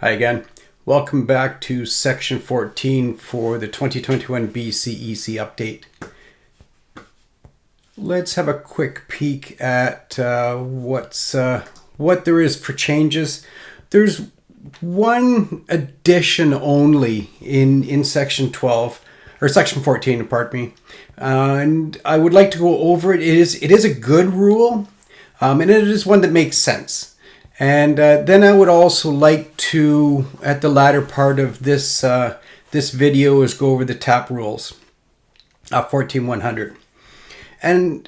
Hi again. Welcome back to Section 14 for the 2021 BCEC update. Let's have a quick peek at what there is for changes. There's one addition only in Section 12, or Section 14, pardon me. And I would like to go over it. It is a good rule, and it is one that makes sense. And then I would also like to, at the latter part of this video, is go over the TAP rules, 14100. And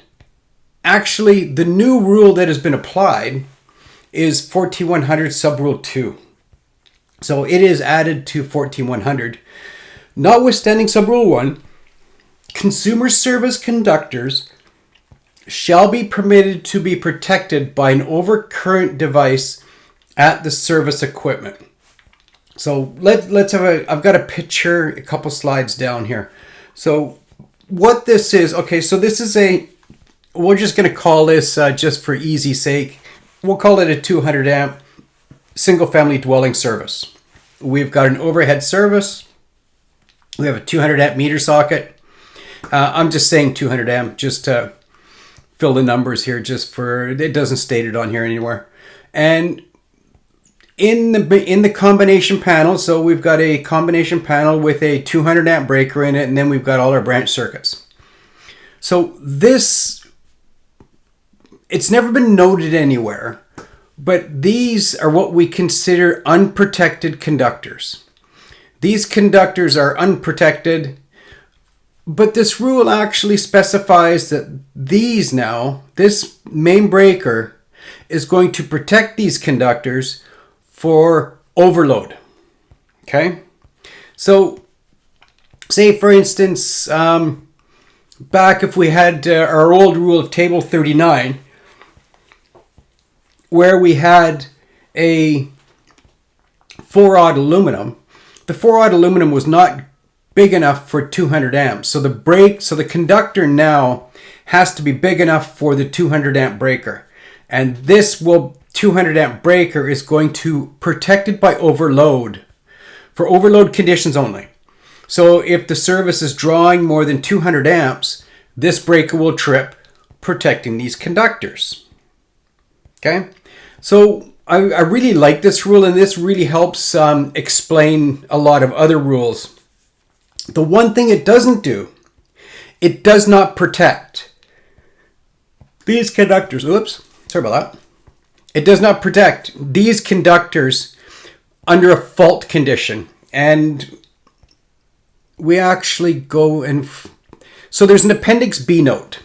actually, the new rule that has been applied is 14100 subrule 2. So it is added to 14100. Notwithstanding subrule 1, consumer service conductors shall be permitted to be protected by an overcurrent device at the service equipment. So let's have I've got a picture, a couple slides down here. So what this is, okay, so this is we're just going to call this, just for easy sake, we'll call it a 200 amp single family dwelling service. We've got an overhead service. We have a 200 amp meter socket. I'm just saying 200 amp just to fill the numbers here, just for it doesn't state it on here anywhere. And in the combination panel, so we've got a combination panel with a 200 amp breaker in it, and then we've got all our branch circuits. So this, it's never been noted anywhere, but these are what we consider unprotected conductors. These conductors are unprotected. But this rule actually specifies that this main breaker is going to protect these conductors for overload. Okay? So, say for instance, back if we had our old rule of table 39, where we had a 4-aught aluminum, the 4-aught aluminum was not big enough for 200 amps. So the conductor now has to be big enough for the 200 amp breaker. And this 200 amp breaker is going to protect it by overload, for overload conditions only. So if the service is drawing more than 200 amps, this breaker will trip, protecting these conductors. Okay? So I really like this rule, and this really helps explain a lot of other rules. The one thing it doesn't do, it does not protect these conductors. Oops, sorry about that. It does not protect these conductors under a fault condition. And we actually go and... So there's an Appendix B note.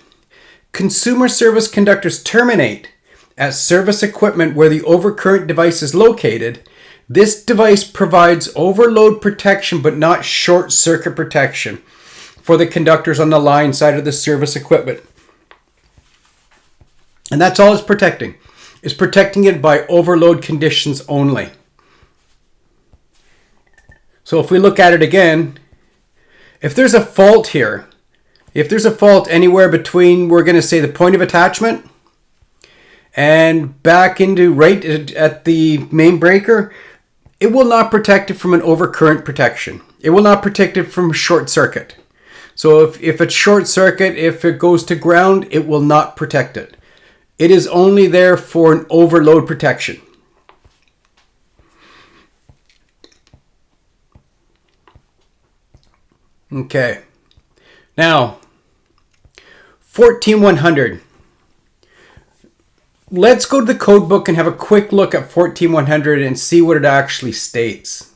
Consumer service conductors terminate at service equipment where the overcurrent device is located. This device provides overload protection but not short circuit protection for the conductors on the line side of the service equipment. And that's all it's protecting. It's protecting it by overload conditions only. So if we look at it again, if there's a fault here, if there's a fault anywhere between, we're going to say, the point of attachment and back into right at the main breaker, it will not protect it from an overcurrent protection. It will not protect it from short circuit. So if it's short circuit, if it goes to ground, it will not protect it. It is only there for an overload protection. Okay. Now, 14100. Let's go to the code book and have a quick look at 14100 and see what it actually states.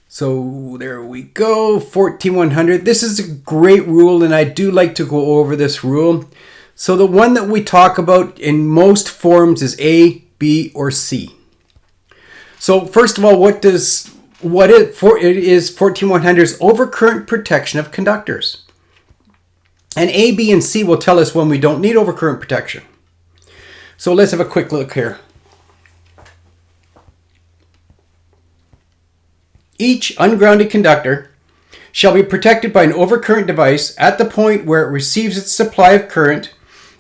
So there we go, 14100. This is a great rule, and I do like to go over this rule. So the one that we talk about in most forums is A, B, or C. So first of all, it is 14100's overcurrent protection of conductors. And A, B, and C will tell us when we don't need overcurrent protection. So let's have a quick look here. Each ungrounded conductor shall be protected by an overcurrent device at the point where it receives its supply of current,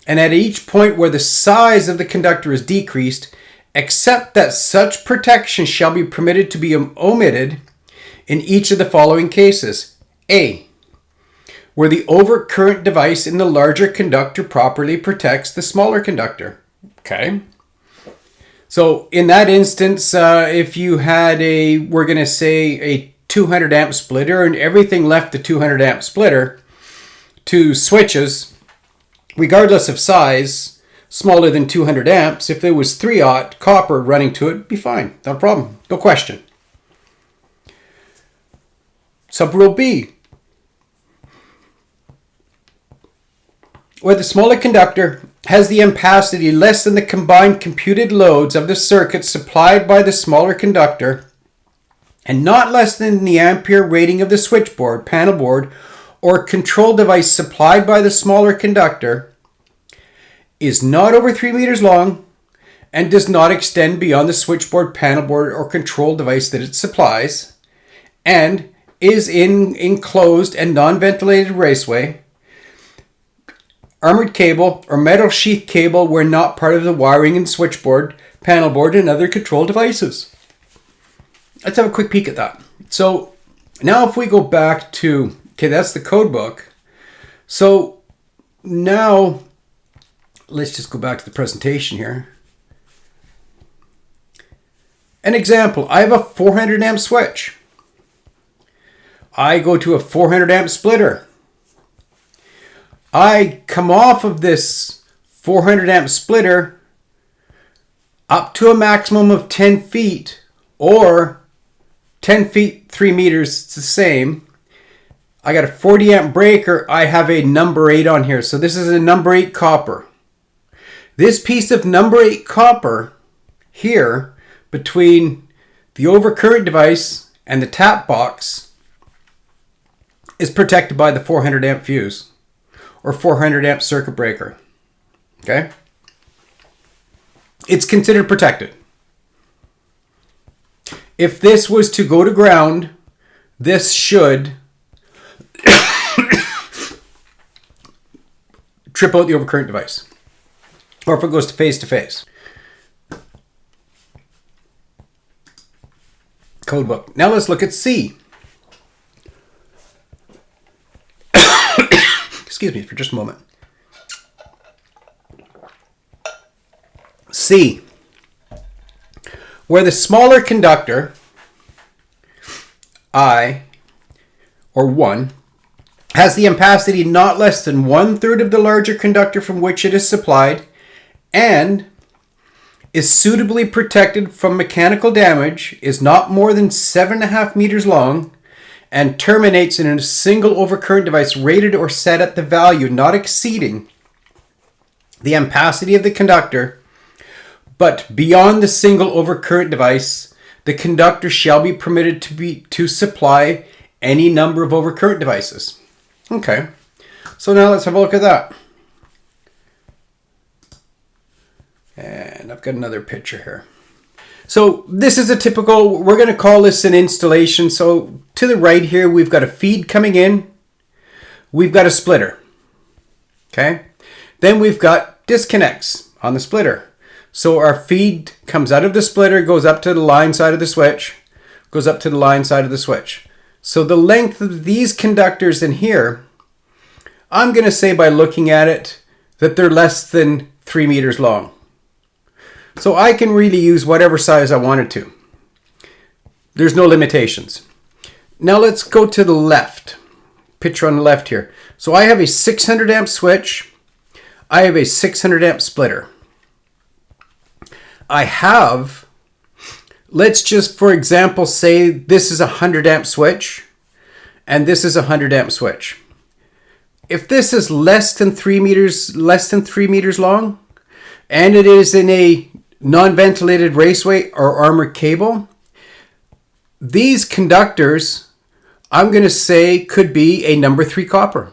and at each point where the size of the conductor is decreased except that such protection shall be permitted to be omitted in each of the following cases. A, where the overcurrent device in the larger conductor properly protects the smaller conductor. Okay. So in that instance, if you had we're going to say a 200 amp splitter and everything left the 200 amp splitter, two switches, regardless of size, smaller than 200 amps, if there was 3/0 copper running to it, it'd be fine. No problem. No question. Subrule B, where the smaller conductor has the ampacity less than the combined computed loads of the circuit supplied by the smaller conductor and not less than the ampere rating of the switchboard, panel board, or control device supplied by the smaller conductor, is not over 3 meters long and does not extend beyond the switchboard, panel board, or control device that it supplies, and is in enclosed and non-ventilated raceway, armored cable, or metal sheath cable were not part of the wiring in switchboard, panel board, and other control devices. Let's have a quick peek at that. So now if we go back to, okay, that's the code book. So now let's just go back to the presentation here. An example, I have a 400 amp switch. I go to a 400 amp splitter. I come off of this 400 amp splitter up to a maximum of 10 feet, or 10 feet, 3 meters, it's the same. I got a 40 amp breaker. I have a number 8 on here. So this is a number 8 copper. This piece of number 8 copper here between the overcurrent device and the tap box is protected by the 400 amp fuse or 400 amp circuit breaker. Okay? It's considered protected. If this was to go to ground, this should trip out the overcurrent device. Or if it goes to phase, code book. Now let's look at C. Excuse me for just a moment. C, where the smaller conductor, I, or 1, has the ampacity not less than 1/3 of the larger conductor from which it is supplied, and is suitably protected from mechanical damage, is not more than 7.5 meters long, and terminates in a single overcurrent device rated or set at the value not exceeding the ampacity of the conductor, but beyond the single overcurrent device, the conductor shall be permitted to supply any number of overcurrent devices. Okay, so now let's have a look at that. And I've got another picture here. So this is a typical, we're going to call this an installation. So to the right here, we've got a feed coming in. We've got a splitter. Okay. Then we've got disconnects on the splitter. So our feed comes out of the splitter, goes up to the line side of the switch, goes up to the line side of the switch. So the length of these conductors in here, I'm going to say by looking at it that they're less than 3 meters long. So I can really use whatever size I wanted to. There's no limitations. Now let's go to the left. Picture on the left here. So I have a 600 amp switch. I have a 600 amp splitter. I have, let's just for example say this is a 100 amp switch and this is a 100 amp switch. If this is less than 3 meters long, and it is in a non-ventilated raceway or armored cable, these conductors, I'm going to say, could be a number 3 copper,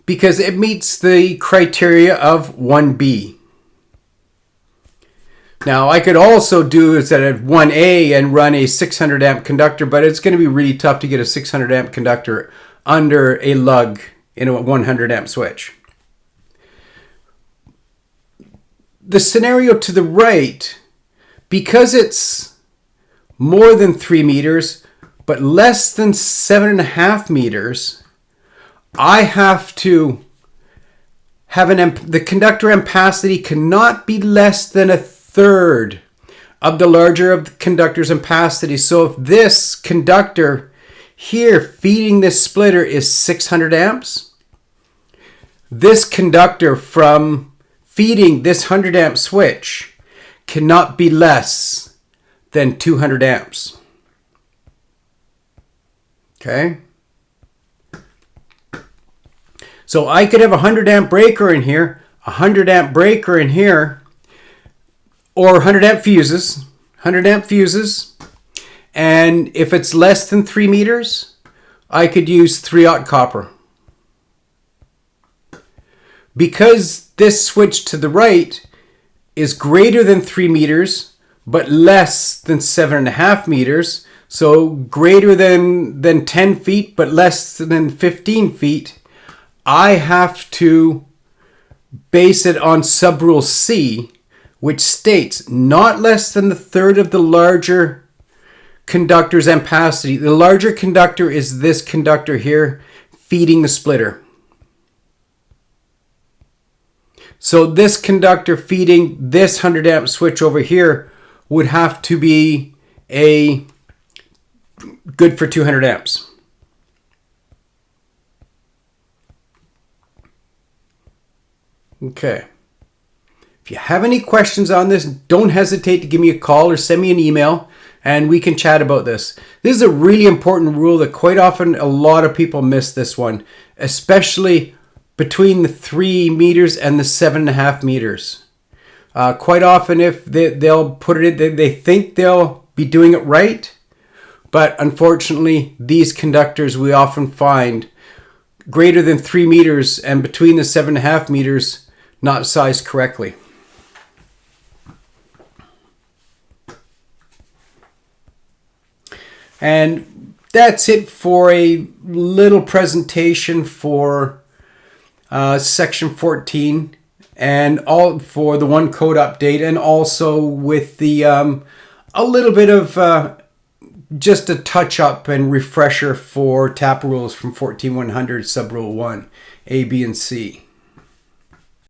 because it meets the criteria of 1B. Now, I could also do is at 1A and run a 600 amp conductor, but it's going to be really tough to get a 600 amp conductor under a lug in a 100 amp switch. the scenario to the right, because it's more than 3 meters, but less than 7.5 meters, I have to have the conductor ampacity cannot be less than a third of the larger of the conductor's ampacity. So if this conductor here feeding this splitter is 600 amps, this conductor from feeding this 100 amp switch cannot be less than 200 amps. Okay? So I could have a 100 amp breaker in here, a 100 amp breaker in here, or 100 amp fuses, and if it's less than 3 meters, I could use 3/0 copper. Because this switch to the right is greater than 3 meters, but less than 7.5 meters, so greater than 10 feet, but less than 15 feet, I have to base it on subrule C, which states not less than the third of the larger conductor's ampacity. The larger conductor is this conductor here feeding the splitter. So this conductor feeding this 100 amp switch over here would have to be good for 200 amps. Okay. If you have any questions on this, don't hesitate to give me a call or send me an email and we can chat about this. This is a really important rule that quite often a lot of people miss this one, especially between the 3 meters and the 7.5 meters. Quite often if they'll put it in, they think they'll be doing it right, but unfortunately these conductors we often find greater than 3 meters and between the 7.5 meters not sized correctly. And that's it for a little presentation for section 14 and all for the one code update, and also with the a little bit of just a touch up and refresher for tap rules from 14100 subrule 1 A, B, and C.